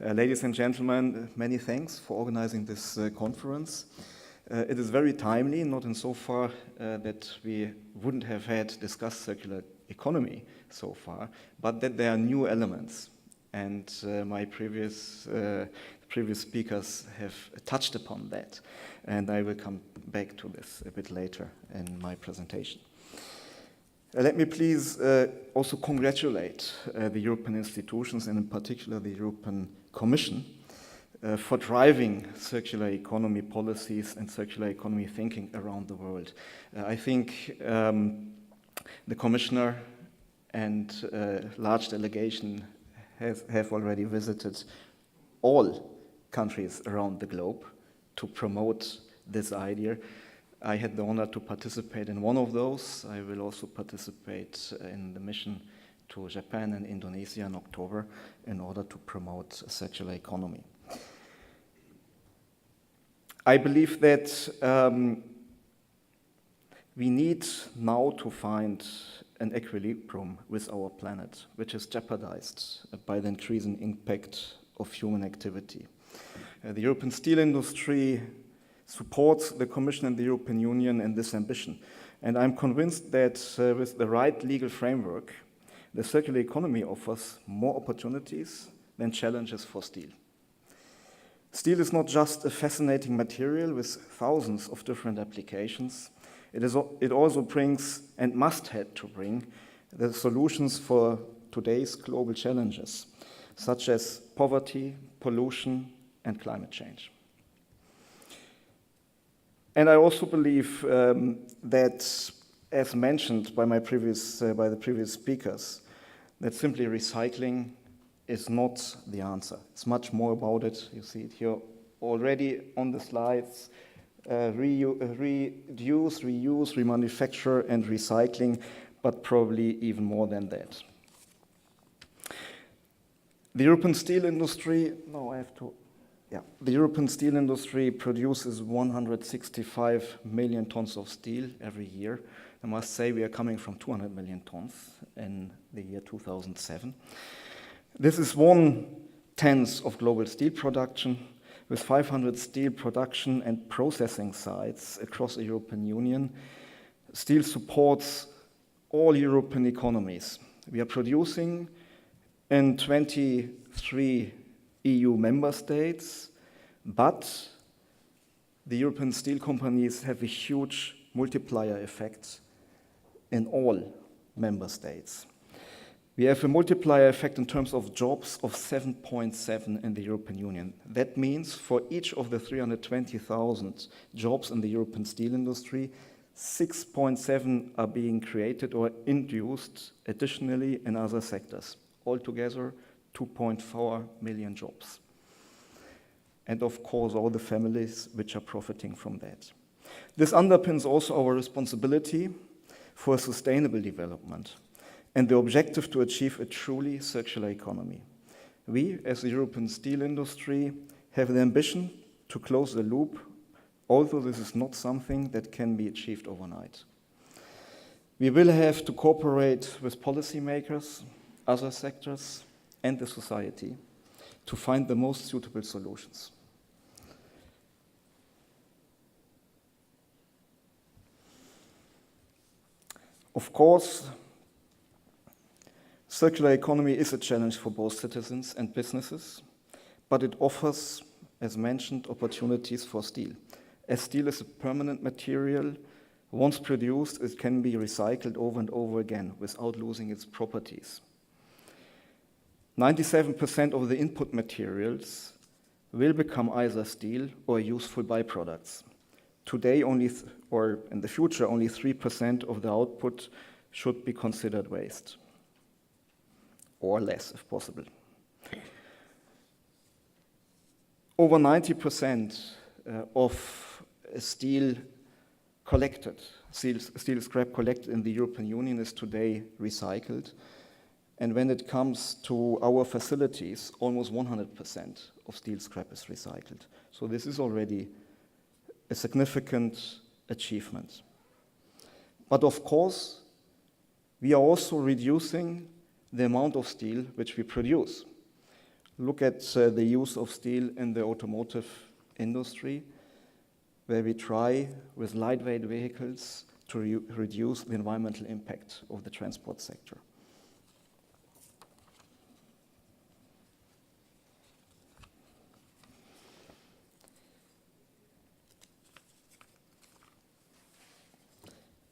Ladies and gentlemen, many thanks for organizing this conference. It is very timely, not insofar that we wouldn't have had discussed circular economy so far, but that there are new elements. And my previous speakers have touched upon that. And I will come back to this a bit later in my presentation. Let me please also congratulate the European institutions, and in particular the European Commission, for driving circular economy policies and circular economy thinking around the world. I think the Commissioner and large delegation have already visited all countries around the globe to promote this idea. I had the honor to participate in one of those. I will also participate in the mission to Japan and Indonesia in October in order to promote a circular economy. I believe that we need now to find an equilibrium with our planet, which is jeopardized by the increasing impact of human activity. The European steel industry supports the Commission and the European Union in this ambition. And I'm convinced that with the right legal framework, the circular economy offers more opportunities than challenges for steel. Steel is not just a fascinating material with thousands of different applications. It also brings, and must have to bring, the solutions for today's global challenges, such as poverty, pollution, and climate change. And I also believe that, as mentioned by the previous speakers, that simply recycling is not the answer. It's much more about it. You see it here already on the slides. Reduce, reuse, remanufacture, and recycling, but probably even more than that. The European steel industry, the European steel industry produces 165 million tons of steel every year. I must say we are coming from 200 million tons in the year 2007. This is 1/10 of global steel production, with 500 steel production and processing sites across the European Union. Steel supports all European economies. We are producing in 23 EU member states, but the European steel companies have a huge multiplier effect in all member states. We have a multiplier effect in terms of jobs of 7.7 in the European Union. That means for each of the 320,000 jobs in the European steel industry, 6.7 are being created or induced additionally in other sectors. Altogether, 2.4 million jobs. And of course, all the families which are profiting from that. This underpins also our responsibility for sustainable development and the objective to achieve a truly circular economy. We, as the European steel industry, have the ambition to close the loop, although this is not something that can be achieved overnight. We will have to cooperate with policymakers, other sectors, and the society to find the most suitable solutions. Of course, circular economy is a challenge for both citizens and businesses, but it offers, as mentioned, opportunities for steel. As steel is a permanent material, once produced, it can be recycled over and over again without losing its properties. 97% of the input materials will become either steel or useful byproducts. Today, or in the future, only 3% of the output should be considered waste, or less if possible. Over 90% of steel scrap collected in the European Union is today recycled. And when it comes to our facilities, almost 100% of steel scrap is recycled. So this is already a significant achievement. But of course, we are also reducing the amount of steel which we produce. look at the use of steel in the automotive industry, where we try with lightweight vehicles to reduce the environmental impact of the transport sector.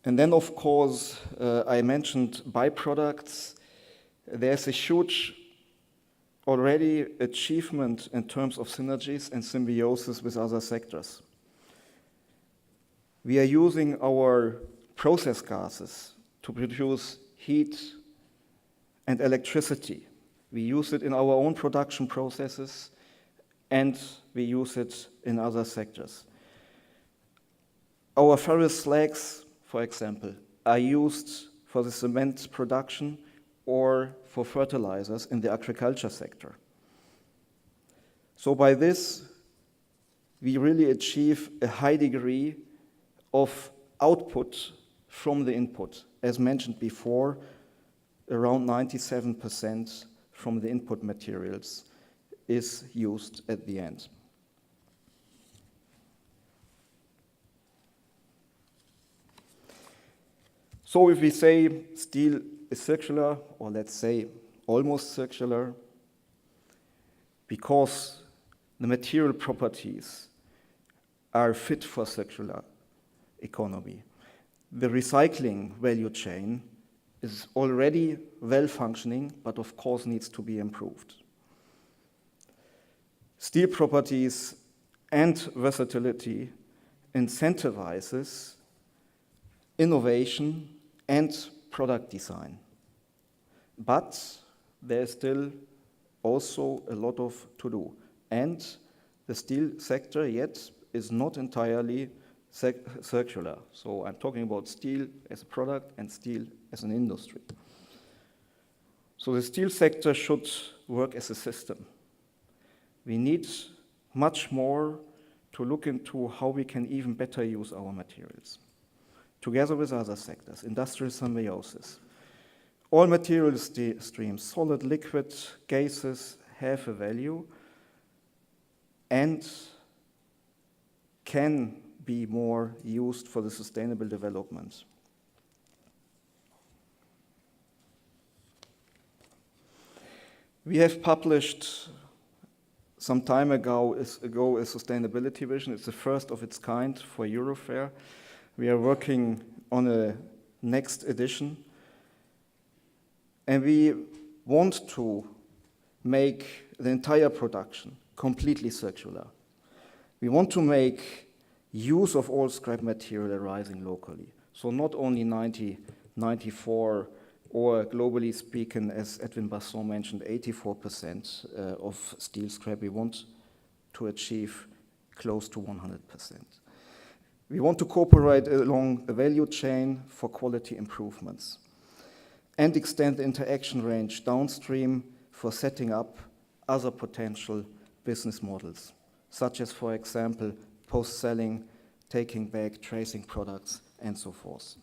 And then, of course, I mentioned byproducts. There's a huge already achievement in terms of synergies and symbiosis with other sectors. We are using our process gases to produce heat and electricity. We use it in our own production processes, and we use it in other sectors. Our ferrous slags, for example, are used for the cement production or for fertilizers in the agriculture sector. So by this, we really achieve a high degree of output from the input. As mentioned before, around 97% from the input materials is used at the end. So if we say steel is circular, or let's say almost circular, because the material properties are fit for circular economy, the recycling value chain is already well functioning, but of course needs to be improved. Steel properties and versatility incentivizes innovation and product design. But there's still also a lot of to do. And the steel sector yet is not entirely circular. So I'm talking about steel as a product and steel as an industry. So the steel sector should work as a system. We need much more to look into how we can even better use our materials, together with other sectors, industrial symbiosis. All material streams, solid, liquid, gases, have a value and can be more used for the sustainable development. We have published some time ago a sustainability vision. It's the first of its kind for EUROFER. We are working on a next edition, and we want to make the entire production completely circular. We want to make use of all scrap material arising locally. So not only 94 or globally speaking, as Edwin Basson mentioned, 84% of steel scrap. We want to achieve close to 100%. We want to cooperate along the value chain for quality improvements and extend the interaction range downstream for setting up other potential business models, such as, for example, post-selling, taking back, tracing products, and so forth.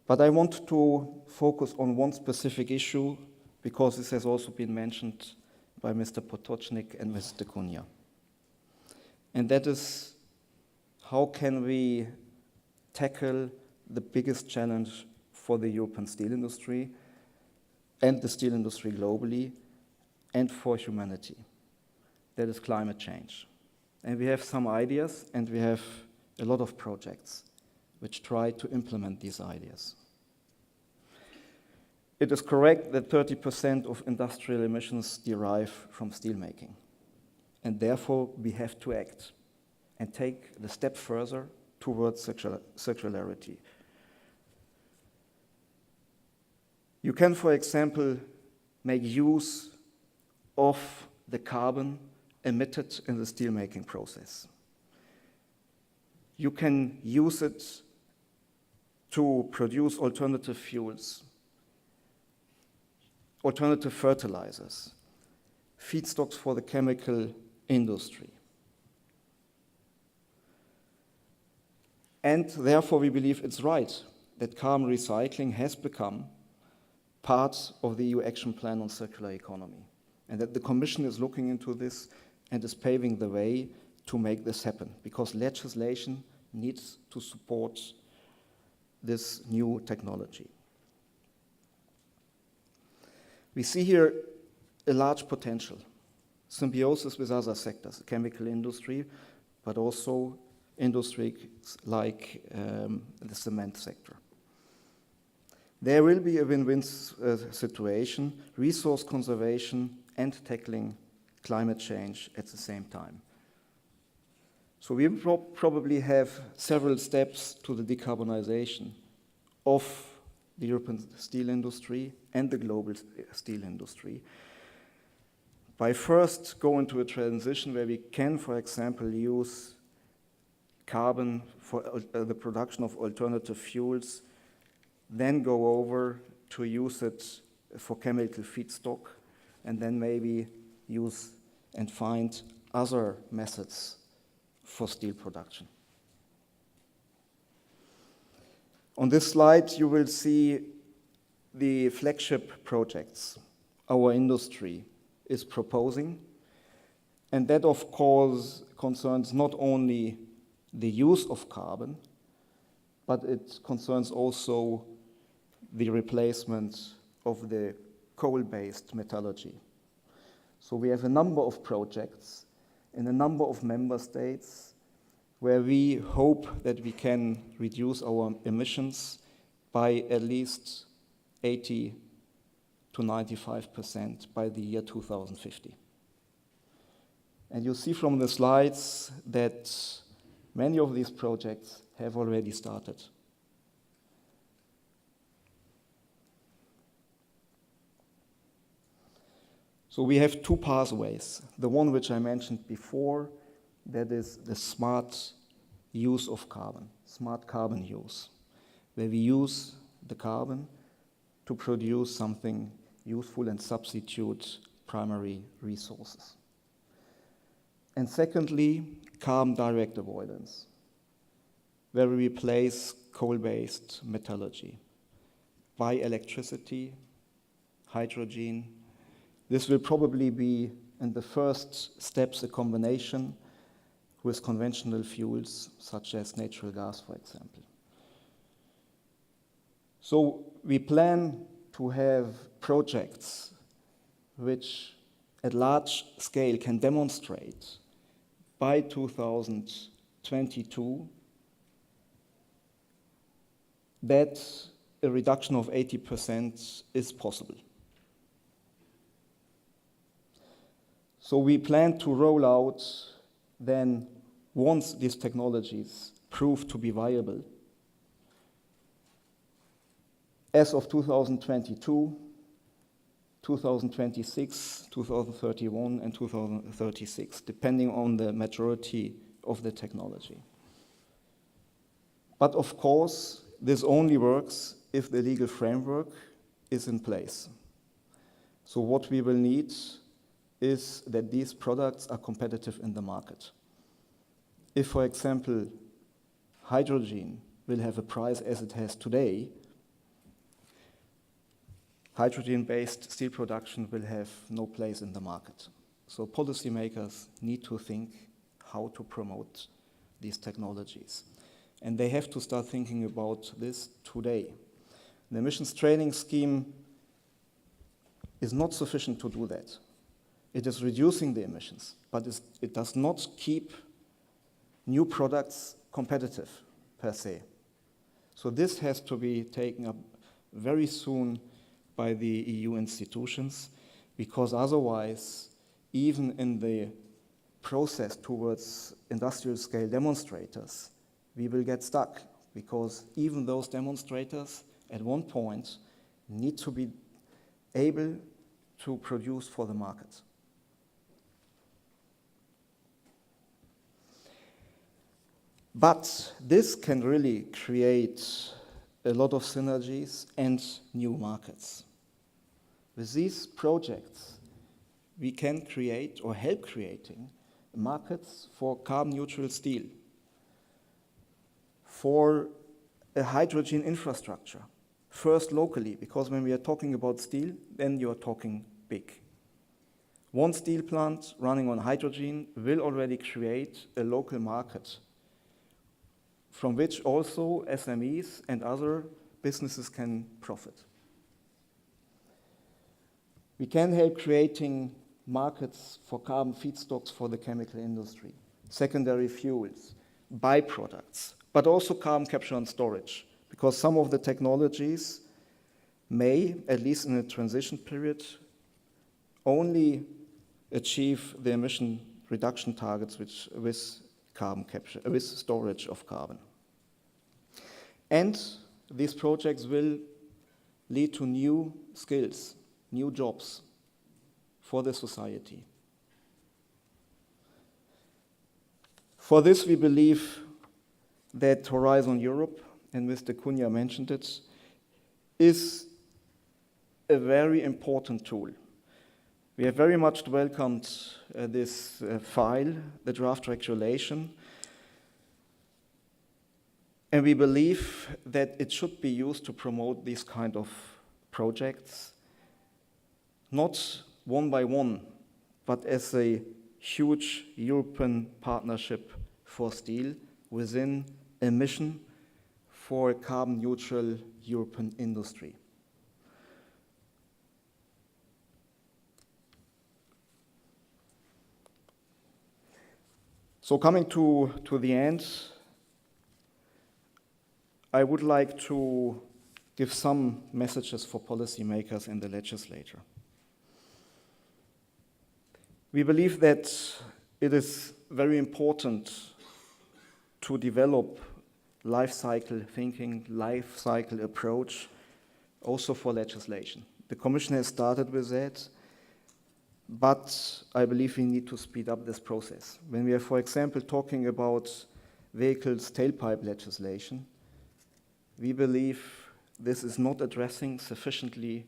But I want to focus on one specific issue, because this has also been mentioned by Mr. Potočnik and Mr. Cunha. And that is, how can we tackle the biggest challenge for the European steel industry and the steel industry globally and for humanity? That is climate change. And we have some ideas, and we have a lot of projects which try to implement these ideas. It is correct that 30% of industrial emissions derive from steelmaking. And therefore, we have to act and take the step further towards circularity. You can, for example, make use of the carbon emitted in the steelmaking process. You can use it to produce alternative fuels, alternative fertilizers, feedstocks for the chemical industry. And therefore, we believe it's right that carbon recycling has become part of the EU Action Plan on Circular Economy, and that the Commission is looking into this and is paving the way to make this happen, because legislation needs to support this new technology. We see here a large potential, symbiosis with other sectors, the chemical industry, but also industries like the cement sector. There will be a win-win situation, resource conservation and tackling climate change at the same time. So we will probably have several steps to the decarbonization of the European steel industry and the global steel industry. By first going to a transition where we can, for example, use carbon for the production of alternative fuels, then go over to use it for chemical feedstock, and then maybe use and find other methods for steel production. On this slide, you will see the flagship projects our industry is proposing, and that, of course, concerns not only the use of carbon, but it concerns also the replacement of the coal-based metallurgy. So we have a number of projects in a number of member states where we hope that we can reduce our emissions by at least 80 to 95% by the year 2050. And you see from the slides that many of these projects have already started. So we have two pathways. The one which I mentioned before, that is the smart use of carbon, smart carbon use, where we use the carbon to produce something useful and substitute primary resources. And secondly, carbon direct avoidance, where we replace coal-based metallurgy by electricity, hydrogen. This will probably be, in the first steps, a combination with conventional fuels, such as natural gas, for example. So we plan to have projects which, at large scale, can demonstrate by 2022 that a reduction of 80% is possible. So we plan to roll out then, once these technologies prove to be viable, as of 2022, 2026, 2031, and 2036, depending on the maturity of the technology. But of course, this only works if the legal framework is in place. So what we will need is that these products are competitive in the market. If, for example, hydrogen will have a price as it has today, hydrogen-based steel production will have no place in the market. So policymakers need to think how to promote these technologies. And they have to start thinking about this today. The emissions trading scheme is not sufficient to do that. It is reducing the emissions, but it does not keep new products competitive per se. So this has to be taken up very soon by the EU institutions, because otherwise, even in the process towards industrial scale demonstrators, we will get stuck, because even those demonstrators at one point need to be able to produce for the market. But this can really create a lot of synergies and new markets. With these projects, we can create or help creating markets for carbon neutral steel, for a hydrogen infrastructure, First locally, because when we are talking about steel, then you are talking big. One steel plant running on hydrogen will already create a local market from which also SMEs and other businesses can profit. We can help creating markets for carbon feedstocks for the chemical industry, secondary fuels, byproducts, but also carbon capture and storage, because some of the technologies may, at least in a transition period, only achieve the emission reduction targets with carbon capture, with storage of carbon. And these projects will lead to new skills, new jobs for the society. For this, we believe that Horizon Europe, and Mr. Cunha mentioned it, is a very important tool. We have very much welcomed this file, the draft regulation, and we believe that it should be used to promote these kind of projects, not one by one, but as a huge European partnership for steel within a mission for a carbon neutral European industry. So coming to the end, I would like to give some messages for policymakers and the legislature. We believe that it is very important to develop life cycle thinking, life cycle approach, also for legislation. The Commission has started with that, but I believe we need to speed up this process. When we are, for example, talking about vehicles tailpipe legislation, we believe this is not addressing sufficiently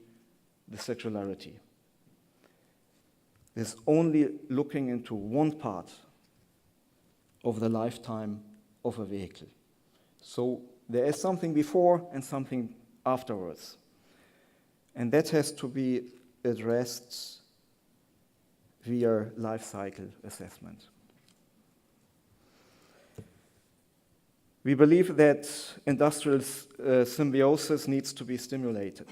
the circularity. It's only looking into one part of the lifetime of a vehicle. So there is something before and something afterwards. And that has to be addressed via life cycle assessment. We believe that industrial symbiosis needs to be stimulated.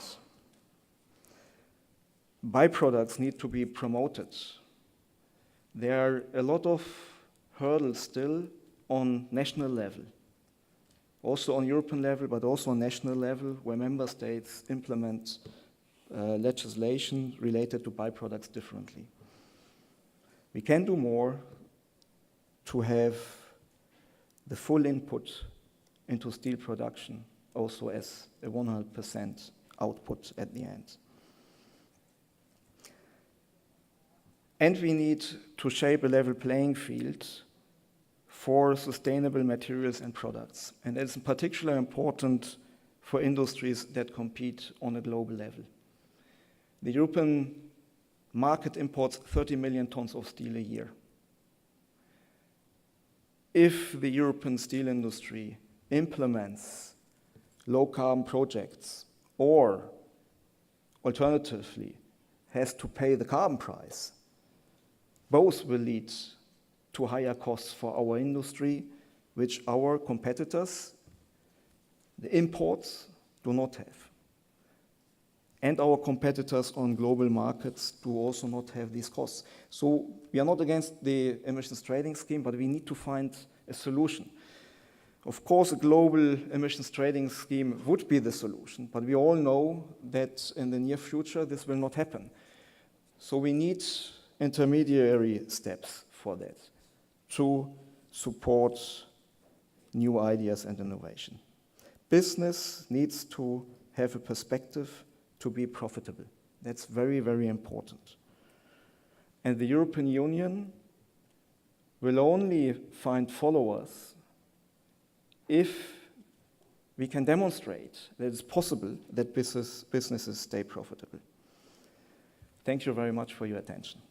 Byproducts need to be promoted. There are a lot of hurdles still on national level, also on European level, but also on national level, where member states implement legislation related to byproducts differently. We can do more to have the full input into steel production also as a 100% output at the end. And we need to shape a level playing field for sustainable materials and products. And that's in particular important for industries that compete on a global level. The European market imports 30 million tons of steel a year. If the European steel industry implements low-carbon projects or alternatively has to pay the carbon price, both will lead to higher costs for our industry, which our competitors, the imports, do not have. And our competitors on global markets do also not have these costs. So we are not against the emissions trading scheme, but we need to find a solution. Of course, a global emissions trading scheme would be the solution, but we all know that in the near future this will not happen. So we need intermediary steps for that to support new ideas and innovation. Business needs to have a perspective to be profitable. That's very, very important. And the European Union will only find followers if we can demonstrate that it's possible that businesses stay profitable. Thank you very much for your attention.